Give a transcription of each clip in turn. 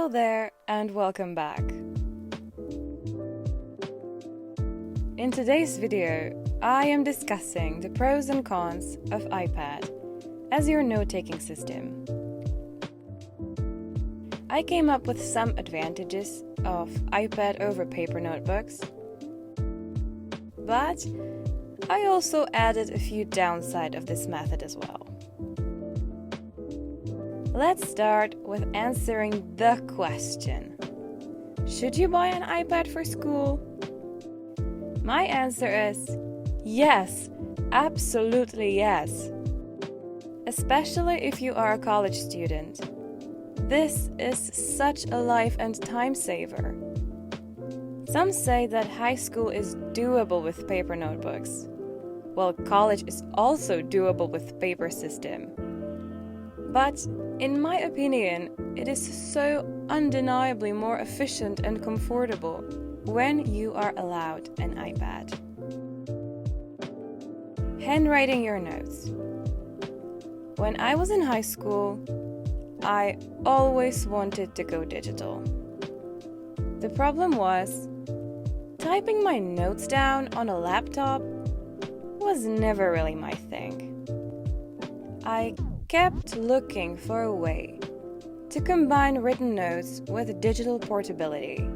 Hello there and welcome back. In today's video, I am discussing the pros and cons of iPad as your note-taking system. I came up with some advantages of iPad over paper notebooks, but I also added a few downsides of this method as well. Let's start with answering the question: should you buy an iPad for school? My answer is yes, absolutely yes. Especially if you are a college student. This is such a life and time saver. Some say that high school is doable with paper notebooks, while college is also doable with paper system. But in my opinion, it is so undeniably more efficient and comfortable when you are allowed an iPad. Handwriting your notes. When I was in high school, I always wanted to go digital. The problem was, typing my notes down on a laptop was never really my thing. I kept looking for a way to combine written notes with digital portability.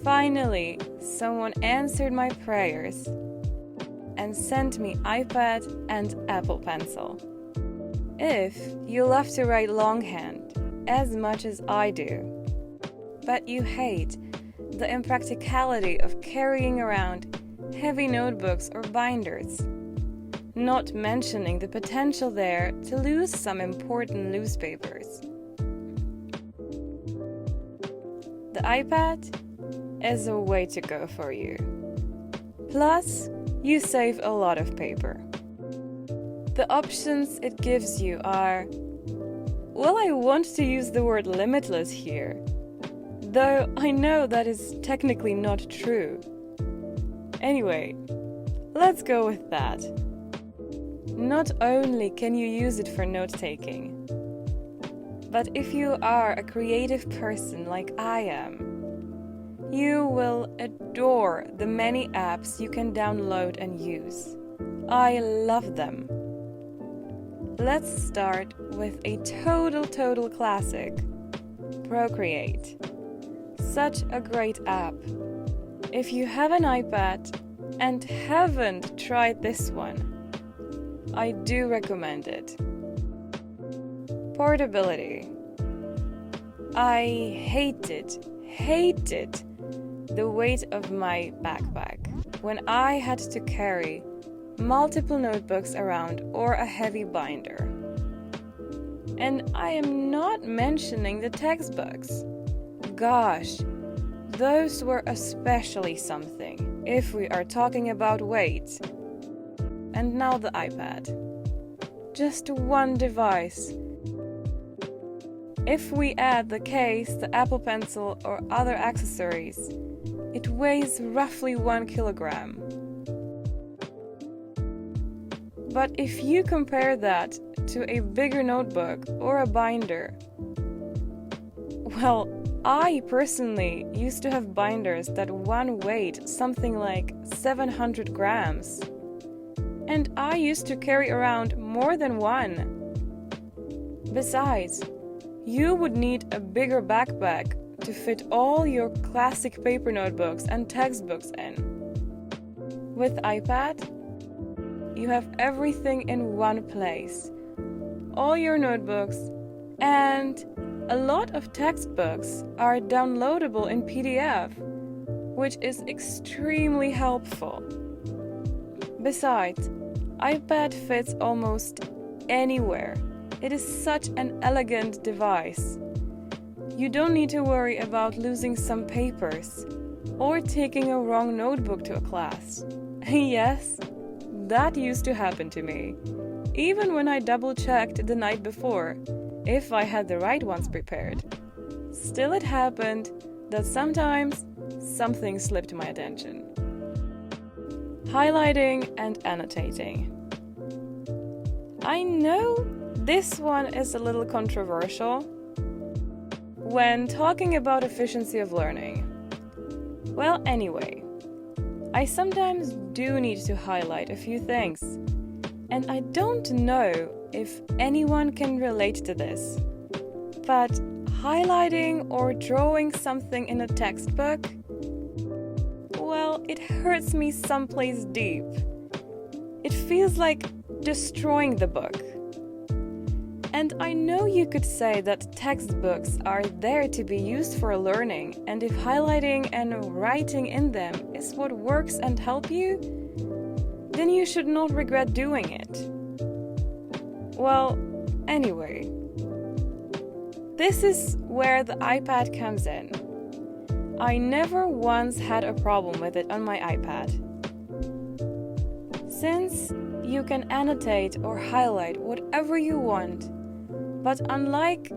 Finally, someone answered my prayers and sent me iPad and Apple Pencil. If you love to write longhand as much as I do, but you hate the impracticality of carrying around heavy notebooks or binders, not mentioning the potential there to lose some important loose papers, the iPad is a way to go for you. Plus, you save a lot of paper. The options it gives you are, well, I want to use the word limitless here, though I know that is technically not true. Anyway, let's go with that. Not only can you use it for note-taking, but if you are a creative person like I am, you will adore the many apps you can download and use. I love them. Let's start with a total classic, Procreate. Such a great app. If you have an iPad and haven't tried this one, I do recommend it. Portability. I hated the weight of my backpack when I had to carry multiple notebooks around or a heavy binder. And I am not mentioning the textbooks. Gosh, those were especially something if we are talking about weight. And now the iPad. Just one device. If we add the case, the Apple Pencil, or other accessories, it weighs roughly 1 kilogram. But if you compare that to a bigger notebook or a binder, well, I personally used to have binders that one weighed something like 700 grams. And I used to carry around more than one. Besides, you would need a bigger backpack to fit all your classic paper notebooks and textbooks in. With iPad, you have everything in one place. All your notebooks and a lot of textbooks are downloadable in PDF, which is extremely helpful. Besides, iPad fits almost anywhere. It is such an elegant device. You don't need to worry about losing some papers or taking a wrong notebook to a class. Yes, that used to happen to me, even when I double-checked the night before if I had the right ones prepared. Still, it happened that sometimes something slipped my attention. Highlighting and annotating. I know this one is a little controversial. when talking about efficiency of learning? Well, anyway, I sometimes do need to highlight a few things, and I don't know if anyone can relate to this, but highlighting or drawing something in a textbook, well, it hurts me someplace deep. It feels like destroying the book. And I know you could say that textbooks are there to be used for learning, and if highlighting and writing in them is what works and help you, then you should not regret doing it. Well, anyway, this is where the iPad comes in. I never once had a problem with it on my iPad. Since you can annotate or highlight whatever you want, but unlike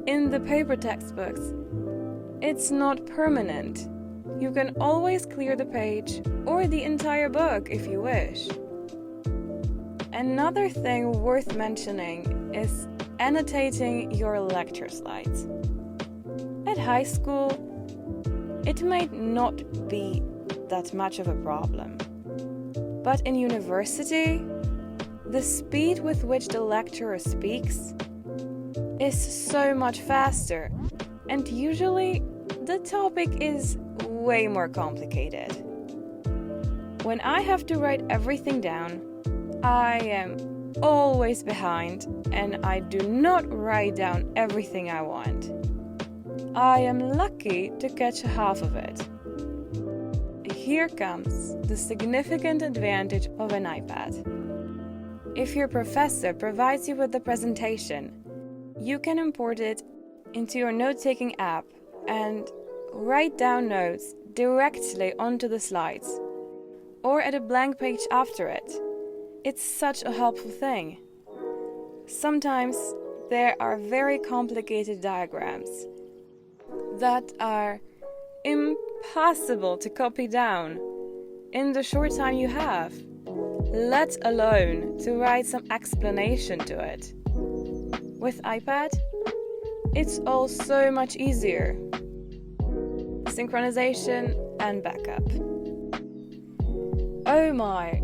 in the paper textbooks, it's not permanent. You can always clear the page or the entire book if you wish. Another thing worth mentioning is annotating your lecture slides. At high school, it might not be that much of a problem. But in university, the speed with which the lecturer speaks is so much faster, and usually the topic is way more complicated. When I have to write everything down, I am always behind, and I do not write down everything I want. I am lucky to catch half of it. Here comes the significant advantage of an iPad. If your professor provides you with the presentation, you can import it into your note-taking app and write down notes directly onto the slides, or at a blank page after it. It's such a helpful thing. Sometimes there are very complicated diagrams that are impossible to copy down in the short time you have, let alone to write some explanation to it. With iPad, it's all so much easier. Synchronization and backup. Oh my,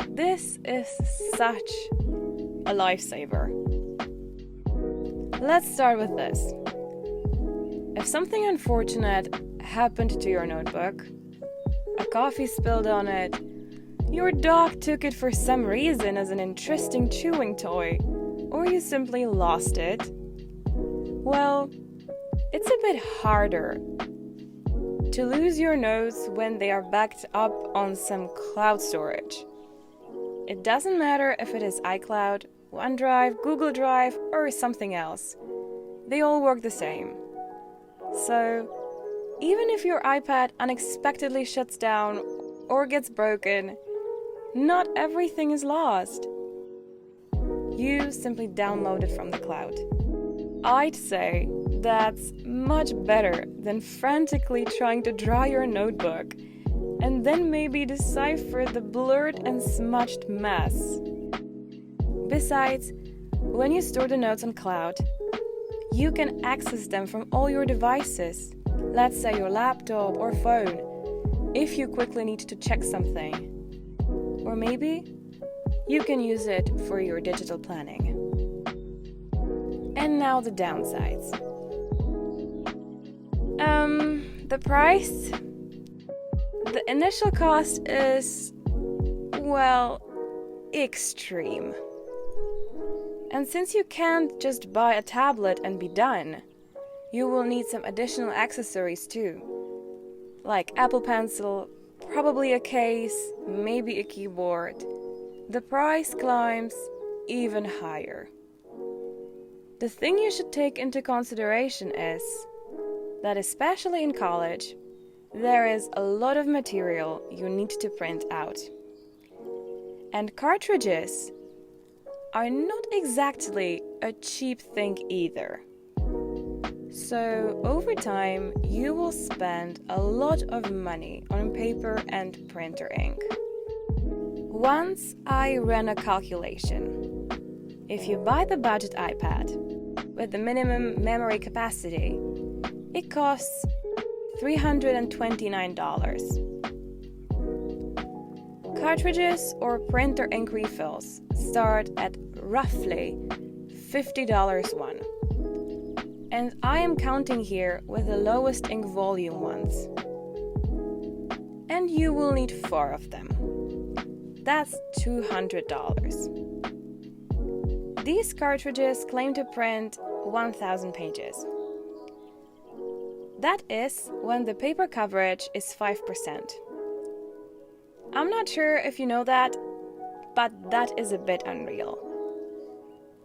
this is such a lifesaver. Let's start with this. If something unfortunate happened to your notebook, a coffee spilled on it, your dog took it for some reason as an interesting chewing toy, or you simply lost it, well, it's a bit harder to lose your notes when they are backed up on some cloud storage. It doesn't matter if it is iCloud, OneDrive, Google Drive, or something else. They all work the same. So, even if your iPad unexpectedly shuts down or gets broken, not everything is lost. You simply download it from the cloud. I'd say that's much better than frantically trying to draw your notebook and then maybe decipher the blurred and smudged mess. Besides, when you store the notes on cloud, you can access them from all your devices, let's say your laptop or phone, if you quickly need to check something. Or maybe you can use it for your digital planning. And now the downsides. The price? The initial cost is, well, extreme. And since you can't just buy a tablet and be done, you will need some additional accessories too, like Apple Pencil, probably a case, maybe a keyboard. The price climbs even higher. The thing you should take into consideration is that especially in college, there is a lot of material you need to print out. And cartridges are not exactly a cheap thing either. So over time, you will spend a lot of money on paper and printer ink. Once I ran a calculation. If you buy the budget iPad with the minimum memory capacity, it costs $329. Cartridges or printer ink refills start at roughly $50 one. And I am counting here with the lowest ink volume ones. And you will need 4 of them. That's $200. These cartridges claim to print 1,000 pages. That is when the paper coverage is 5%. I'm not sure if you know that, but that is a bit unreal.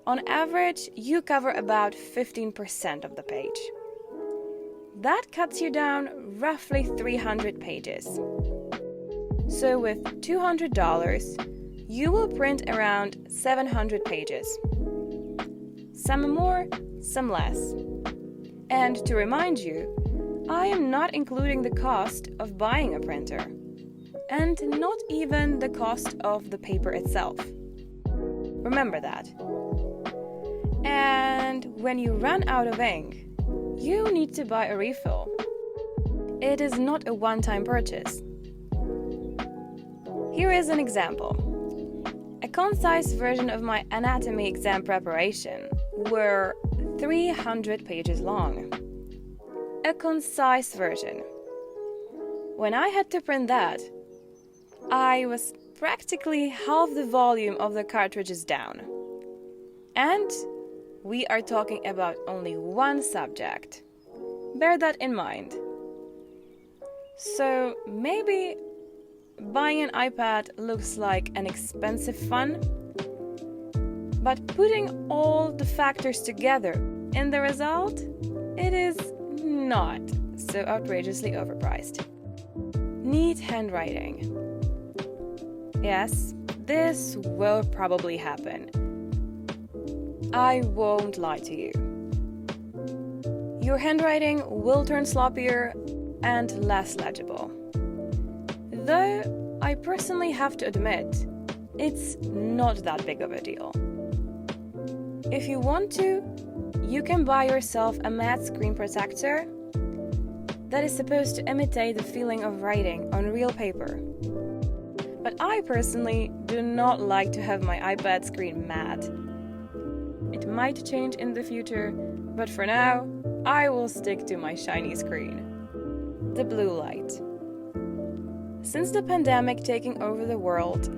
On average, you cover about 15% of the page. That cuts you down roughly 300 pages. So with $200, you will print around 700 pages. Some more, some less. And to remind you, I am not including the cost of buying a printer, and not even the cost of the paper itself. Remember that. And when you run out of ink, you need to buy a refill. It is not a one-time purchase. Here is an example. A concise version of my anatomy exam preparation were 300 pages long. A concise version. When I had to print that, I was practically half the volume of the cartridges down. And we are talking about only one subject. Bear that in mind. So maybe buying an iPad looks like an expensive fun, but putting all the factors together in the result, it is not so outrageously overpriced. Neat handwriting. Yes, this will probably happen. I won't lie to you. Your handwriting will turn sloppier and less legible. Though I personally have to admit, it's not that big of a deal. If you want to, you can buy yourself a matte screen protector that is supposed to imitate the feeling of writing on real paper. But I personally do not like to have my iPad screen matte. It might change in the future, but for now, I will stick to my shiny screen. The blue light. Since the pandemic taking over the world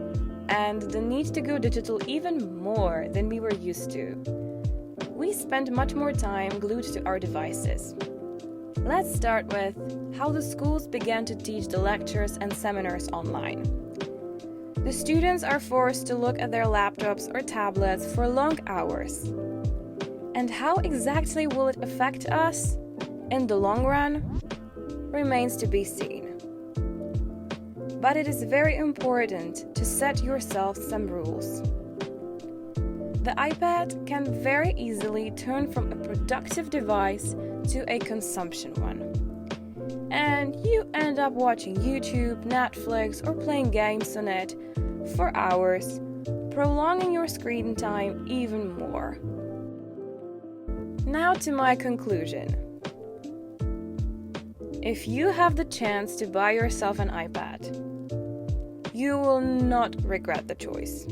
and the need to go digital even more than we were used to, we spend much more time glued to our devices. Let's start with how the schools began to teach the lectures and seminars online. The students are forced to look at their laptops or tablets for long hours. And how exactly will it affect us in the long run remains to be seen. But it is very important to set yourself some rules. The iPad can very easily turn from a productive device to a consumption one. And you end up watching YouTube, Netflix, or playing games on it for hours, prolonging your screen time even more. Now to my conclusion. If you have the chance to buy yourself an iPad, you will not regret the choice.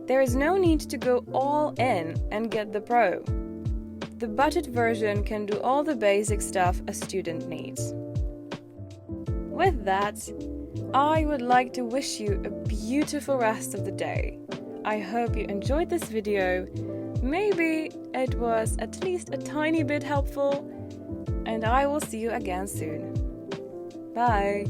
There is no need to go all in and get the Pro. The budget version can do all the basic stuff a student needs. With that, I would like to wish you a beautiful rest of the day. I hope you enjoyed this video. Maybe it was at least a tiny bit helpful, and I will see you again soon. Bye!